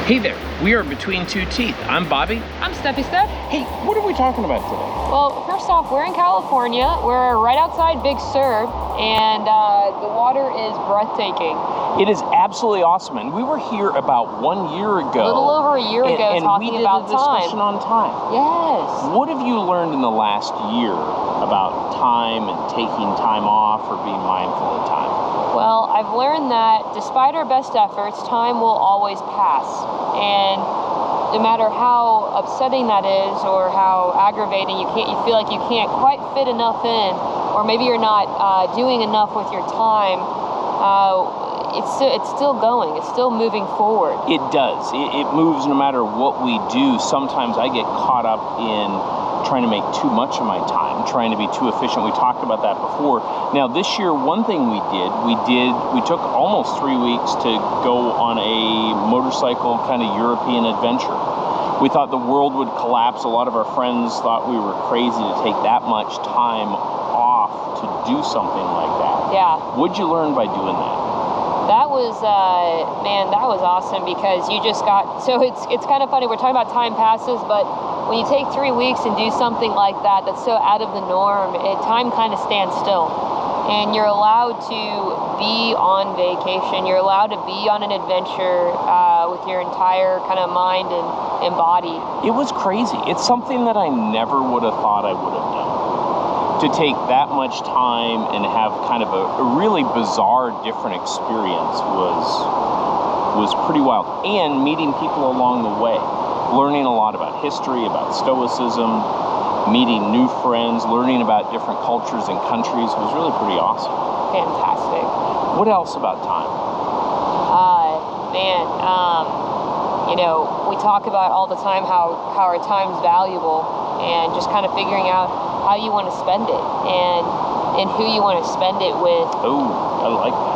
Hey there, we are Between Two Teeth. I'm Bobby. I'm Steppy Step. Hey, what are we talking about today? Well, first off, we're in California. We're right outside Big Sur, and the water is breathtaking. It is absolutely awesome, and we were here about 1 year ago. A little over a year ago, talking about time. And we did a discussion on time. Yes. What have you learned in the last year about time and taking time off or being mindful of time? Well, I've learned that despite our best efforts, time will always pass. And no matter how upsetting that is or how aggravating you feel like you can't quite fit enough in, or maybe you're not doing enough with your time, it's still going. It's still moving forward. It does. It moves no matter what we do. Sometimes I get caught up in trying to make too much of my time, trying to be too efficient. We talked about that before. Now this year, one thing we took almost 3 weeks to go on a motorcycle kind of European adventure. We thought the world would collapse. A lot of our friends thought we were crazy to take that much time off to do something like that. Yeah. What'd you learn by doing that? That was, man, that was awesome because you just got, so it's kind of funny, we're talking about time passes, but when you take 3 weeks and do something like that, that's so out of the norm, time kind of stands still. And you're allowed to be on vacation, you're allowed to be on an adventure with your entire kind of mind and body. It was crazy. It's something that I never would have thought I would have done. To take that much time and have kind of a really bizarre, different experience was pretty wild. And meeting people along the way, learning a lot about history, about stoicism, meeting new friends, learning about different cultures and countries was really pretty awesome. Fantastic. What else about time? You know, we talk about all the time how our time's valuable, and just kind of figuring out how you want to spend it and who you want to spend it with. Oh, I like that.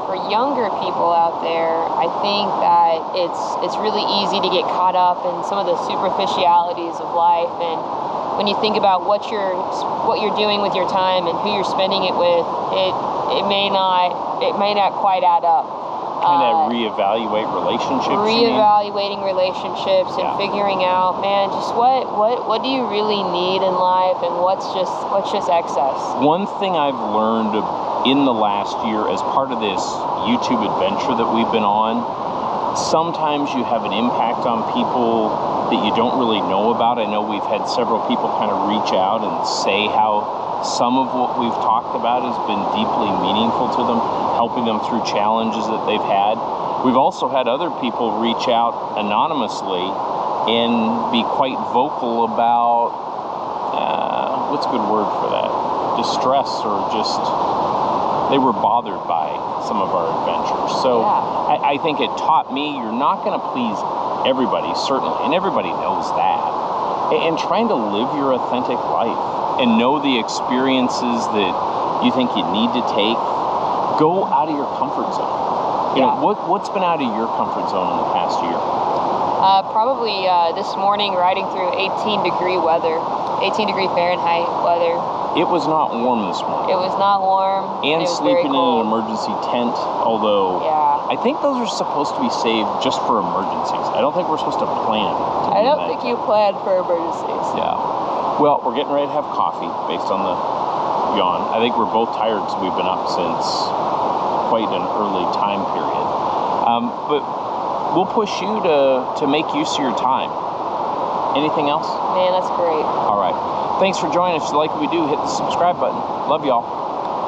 For younger people out there, I think that it's really easy to get caught up in some of the superficialities of life, and when you think about what you're doing with your time and who you're spending it with, it may not quite add up. Kind of reevaluate relationships. Reevaluating relationships and Yeah. figuring out, man, just what do you really need in life, and what's just excess. One thing I've learned in the last year as part of this YouTube adventure that we've been on, sometimes you have an impact on people that you don't really know about. I know we've had several people kind of reach out and say how some of what we've talked about has been deeply meaningful to them, helping them through challenges that they've had. We've also had other people reach out anonymously and be quite vocal about, what's a good word for that? Distress, or just, they were bothered by some of our adventures. So Yeah. I think it taught me you're not going to please everybody, certainly, and everybody knows that. And trying to live your authentic life and know the experiences that you think you need to take. Go out of your comfort zone. You know, what's been out of your comfort zone in the past year? Probably this morning riding through 18-degree weather, 18-degree Fahrenheit weather. It was not warm this morning. It was not warm. And it was sleeping very in cold. an emergency tent, although Yeah. I think those are supposed to be saved just for emergencies. I don't think we're supposed to plan. I don't think you planned for emergencies. Yeah. Well, we're getting ready to have coffee based on the yawn. I think we're both tired because we've been up since quite an early time period. But we'll push you to make use of your time. Anything else? Man, that's great. All right. Thanks for joining us. If you like what we do, hit the subscribe button. Love y'all.